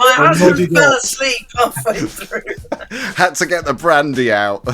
My husband fell asleep halfway through. Had to get the brandy out.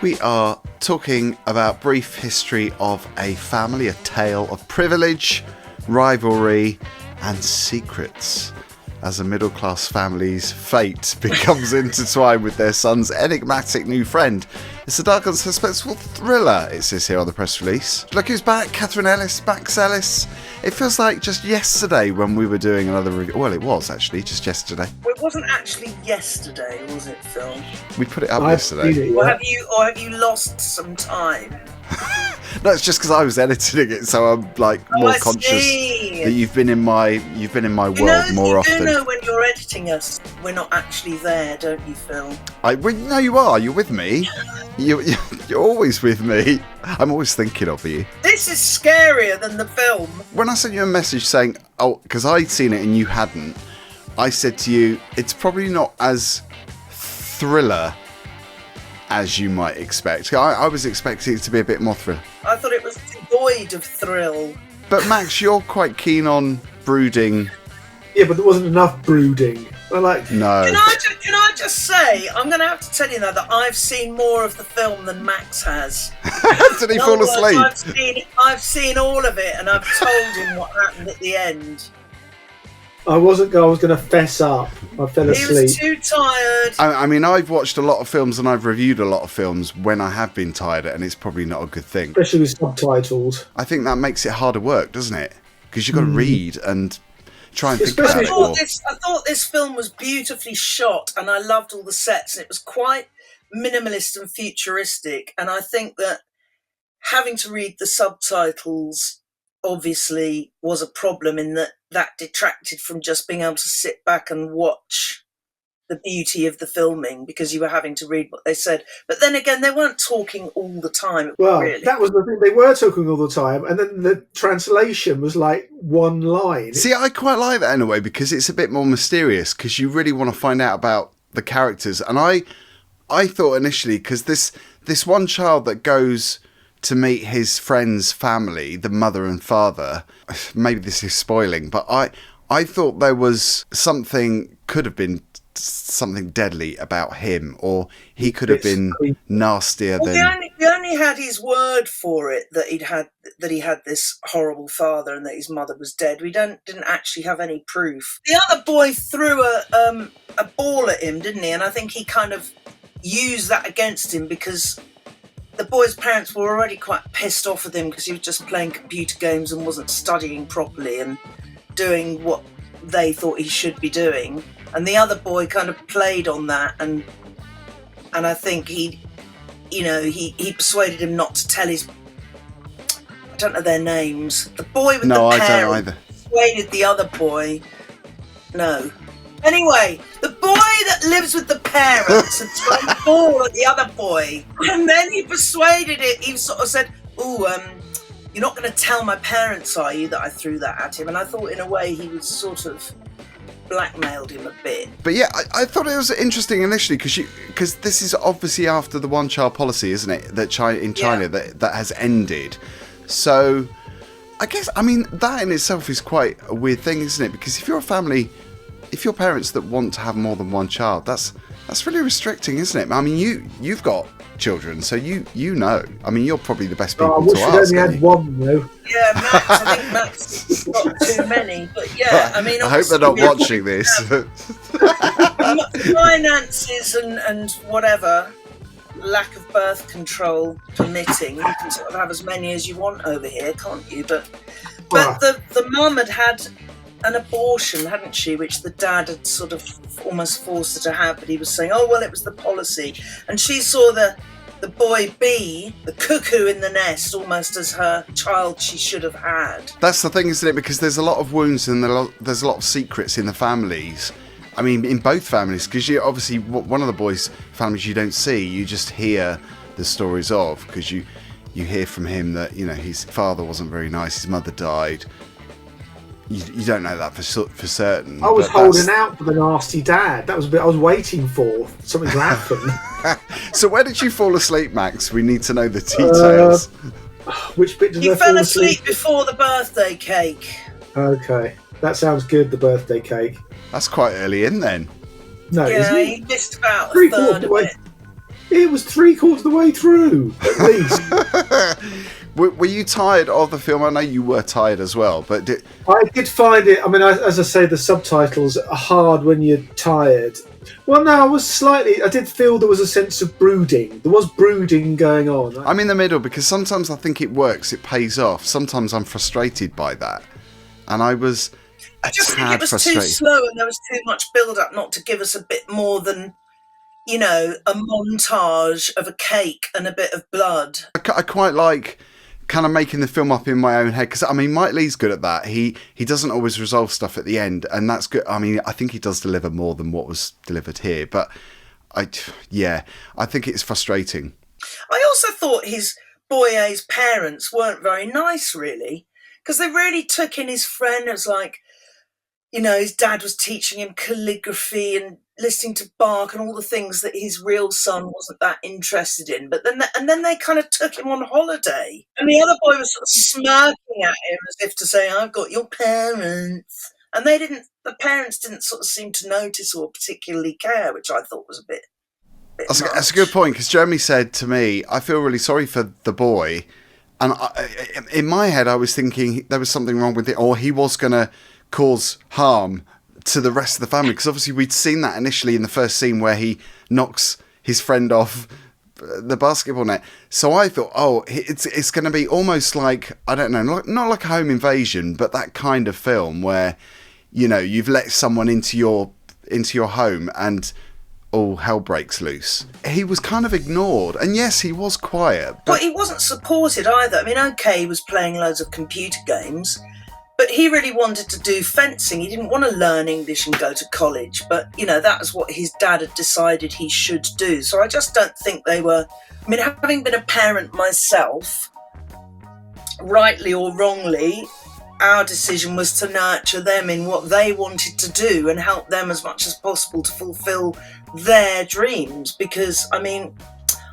We are talking about brief history of a family, a tale of privilege, rivalry, and secrets. As a middle-class family's fate becomes intertwined with their son's enigmatic new friend. It's a dark and suspenseful thriller, it says here on the press release. Look who's back, Katherine Ellis, Max Ellis. It feels like just yesterday when we were doing another review. Well, it was actually just yesterday. Well, it wasn't actually yesterday, was it, Phil? We put it up yesterday. Or have you lost some time? No, it's just because I was editing it, so I'm like more conscious that you've been in my world more often. You do know when you're editing us, we're not actually there, don't you, Phil? No, you are. You're with me. You're always with me. I'm always thinking of you. This is scarier than the film. When I sent you a message saying, because I'd seen it and you hadn't, I said to you, it's probably not as thriller as you might expect. I was expecting it to be a bit more thriller. I thought it was devoid of thrill. But Max, you're quite keen on brooding. Yeah, but there wasn't enough brooding. No. Can I just say, I'm going to have to tell you now that I've seen more of the film than Max has. Did he fall asleep? I've seen all of it, and I've told him what happened at the end. I was going to fess up. I fell asleep. He was too tired. I mean, I've watched a lot of films and I've reviewed a lot of films when I have been tired, and it's probably not a good thing. Especially with subtitles. I think that makes it harder work, doesn't it? Because you've got to read and try and think about it more. I thought this film was beautifully shot, and I loved all the sets, and it was quite minimalist and futuristic. And I think that having to read the subtitles obviously was a problem in that detracted from just being able to sit back and watch the beauty of the filming, because you were having to read what they said. But then again, they weren't talking all the time. Well, really. That was the thing. They were talking all the time, and then the translation was like one line. See, I quite like that in a way, because it's a bit more mysterious, because you really want to find out about the characters. And I thought initially, because this one child that goes to meet his friend's family, the mother and father, maybe this is spoiling, but I thought there was could have been something deadly about him, or he could have been nastier than... We only had his word for it, that he had this horrible father and that his mother was dead. We didn't actually have any proof. The other boy threw a ball at him, didn't he? And I think he kind of used that against him, because the boy's parents were already quite pissed off with him because he was just playing computer games and wasn't studying properly and doing what they thought he should be doing. And the other boy kind of played on that, and I think he persuaded him not to tell his... I don't know their names. The boy with the parents I don't either. Persuaded the other boy. No. Anyway, the boy that lives with the parents had thrown a ball at the other boy, and then he persuaded it. He sort of said, you're not going to tell my parents, are you, that I threw that at him? And I thought, in a way, he was sort of blackmailed him a bit. But yeah, I thought it was interesting initially, because this is obviously after the one-child policy, isn't it, that China that has ended. So I guess, I mean, that in itself is quite a weird thing, isn't it? Because if you're a family... If you're parents that want to have more than one child, that's really restricting, isn't it? I mean, you've got children, so you know. I mean, you're probably the best people to ask. I wish you'd only had one, though. Yeah, Max. I think Max got too many. But yeah, I mean, I hope they're not watching this. Finances and whatever, lack of birth control permitting, you can sort of have as many as you want over here, can't you? But the mum had an abortion, hadn't she, which the dad had sort of almost forced her to have, but he was saying, it was the policy. And she saw the boy B, the cuckoo in the nest, almost as her child she should have had. That's the thing, isn't it? Because there's a lot of wounds and there's a lot of secrets in the families. I mean, in both families, because you obviously, one of the boys' families you don't see, you just hear the stories of, because you hear from him that, his father wasn't very nice, his mother died. You don't know that for certain. I was holding out for the nasty dad. That was a bit I was waiting for something to happen. So where did you fall asleep, Max? We need to know the details. Which bit did He they fell fall asleep before the birthday cake. Okay, that sounds good. The birthday cake. That's quite early in then. No, Yeah, isn't he missed about a Three-quarters third of of the way. it. It was 3/4 of the way through, at least. Were you tired of the film? I know you were tired as well, but I did find it. I mean, as I say, the subtitles are hard when you're tired. Well, no, I did feel there was a sense of brooding. There was brooding going on. I'm in the middle because sometimes I think it works, it pays off. Sometimes I'm frustrated by that. And I was I just think it was too slow and there was too much build-up not to give us a bit more than, you know, a montage of a cake and a bit of blood. I quite like kind of making the film up in my own head, because I mean Mike Leigh's good at that. He doesn't always resolve stuff at the end, and that's good. I mean, I think he does deliver more than what was delivered here, but I think it's frustrating. I also thought his Boye's parents weren't very nice, really, because they really took in his friend as like, you know, his dad was teaching him calligraphy and listening to Bach and all the things that his real son wasn't that interested in. But then they kind of took him on holiday, and the other boy was sort of smirking at him as if to say, "I've got your parents," and the parents didn't sort of seem to notice or particularly care, which I thought was a bit. That's a good point, because Jeremy said to me, "I feel really sorry for the boy," and in my head I was thinking there was something wrong with it, or he was going to cause harm to the rest of the family, because obviously we'd seen that initially in the first scene where he knocks his friend off the basketball net. So I thought, it's going to be almost like, I don't know, not like a home invasion, but that kind of film where, you know, you've let someone into your home and all hell breaks loose. He was kind of ignored, and yes, he was quiet, but he wasn't supported either. I mean, okay, he was playing loads of computer games, but he really wanted to do fencing. He didn't want to learn English and go to college, but, you know, that was what his dad had decided he should do. So I just don't think they were... I mean, having been a parent myself, rightly or wrongly, our decision was to nurture them in what they wanted to do and help them as much as possible to fulfill their dreams. Because, I mean...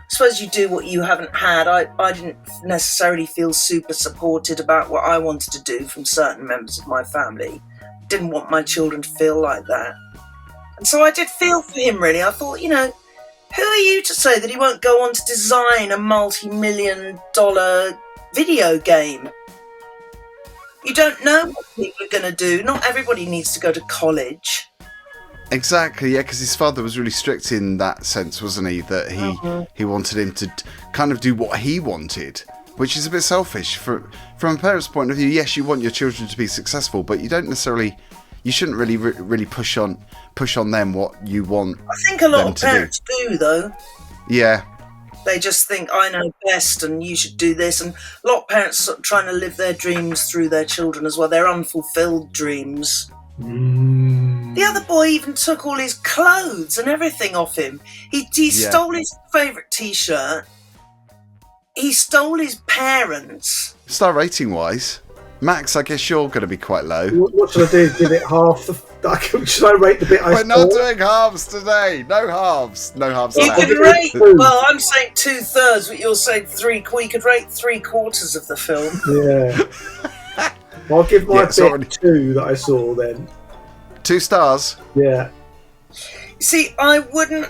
I suppose you do what you haven't had. I didn't necessarily feel super supported about what I wanted to do from certain members of my family. Didn't want my children to feel like that. And so I did feel for him, really. I thought, you know, who are you to say that he won't go on to design a multi-million-dollar video game? You don't know what people are going to do. Not everybody needs to go to college. Exactly, yeah, because his father was really strict in that sense, wasn't he? That he wanted him to kind of do what he wanted, which is a bit selfish. From a parent's point of view, yes, you want your children to be successful, but you shouldn't really push on them what you want. I think a lot of parents do, though. Yeah. They just think, I know best and you should do this. And a lot of parents are sort of trying to live their dreams through their children as well, their unfulfilled dreams. The other boy even took all his clothes and everything off him. He stole his favourite T-shirt. He stole his parents. Star rating wise, Max, I guess you're going to be quite low. What should I do? Give it half the... Should I rate the bit I We're not doing halves today. No halves. No halves. You could rate... Well, I'm saying 2/3, but you're saying 3/4. You could rate 3/4 of the film. Yeah. I'll give my bit 2 that I saw then. 2 stars? Yeah. See, I wouldn't...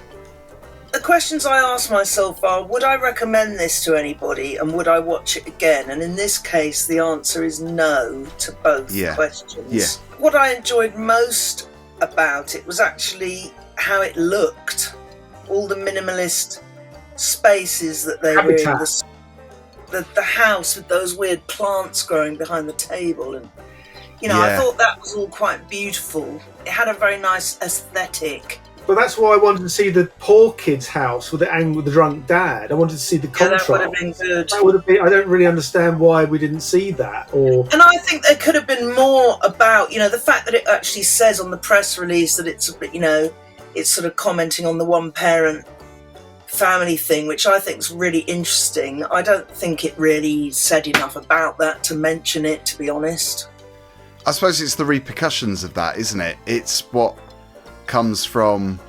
The questions I ask myself are, would I recommend this to anybody and would I watch it again? And in this case, the answer is no to both questions. Yeah. What I enjoyed most about it was actually how it looked. All the minimalist spaces that they were in. The house with those weird plants growing behind the table, and you know, I thought that was all quite beautiful. It had a very nice aesthetic. But that's why I wanted to see the poor kid's house with the drunk dad. I wanted to see the contrast. That would have been good. That would have been. I don't really understand why we didn't see that. And I think there could have been more about, you know, the fact that it actually says on the press release that it's, you know, it's sort of commenting on the one parent family thing, which I think is really interesting. I don't think it really said enough about that to mention it, to be honest. I suppose it's the repercussions of that, isn't it? It's what comes from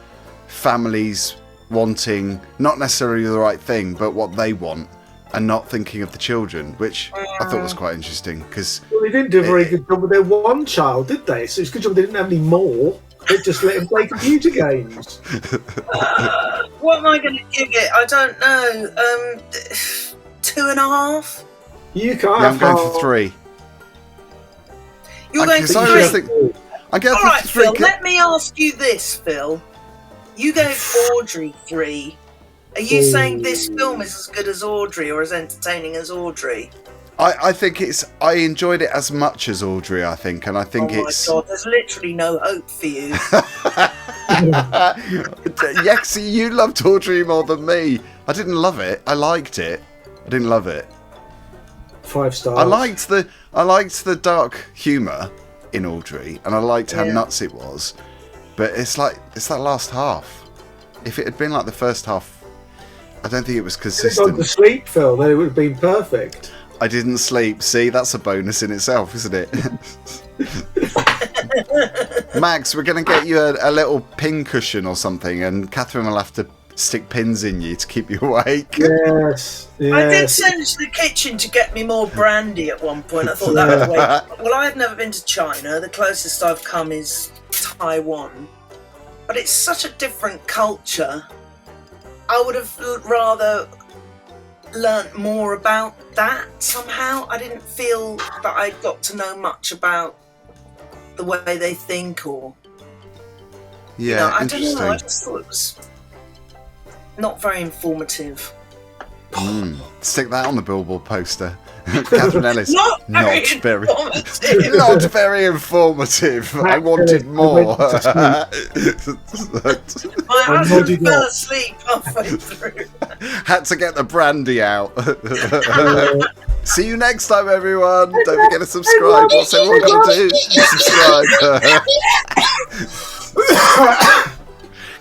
families wanting not necessarily the right thing, but what they want, and not thinking of the children, which I thought was quite interesting because Well, they didn't do a very good job with their one child, did they? So it's a good job they didn't have any more. They just let him play computer games. What am I going to give it? I don't know. 2.5. You can't. yeah, I'm going for 3. You're going for I 3. think I'm going All for right, 3. Phil. Let me ask you this, Phil. You gave Audrey 3. Are you saying this film is as good as Audrey or as entertaining as Audrey? I think I enjoyed it as much as Audrey, I think, and I think it's... Oh my God, there's literally no hope for you. Yes, you loved Audrey more than me. I didn't love it. I liked it. I didn't love it. 5 stars. I liked the dark humour in Audrey, and I liked how nuts it was. But it's that last half. If it had been like the first half, I don't think it was If you'd consistent. gone to sleep, Phil, then it would have been perfect. I didn't sleep. See, that's a bonus in itself, isn't it? Max, we're going to get you a little pin cushion or something, and Catherine will have to stick pins in you to keep you awake. Yes. I did send to the kitchen to get me more brandy at one point. I thought that was way... Well, I've never been to China. The closest I've come is Taiwan. But it's such a different culture. I would have rather learnt more about that somehow. I didn't feel that I got to know much about the way they think or... Yeah, I don't interesting. know. I just thought it was not very informative. Stick that on the billboard poster. Katherine Ellis. Not very informative. Not very informative. I wanted more. My husband fell asleep halfway through. Had to get the brandy out. See you next time, everyone. Don't forget to subscribe. What's everyone got to do? Subscribe.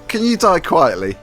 Can you die quietly?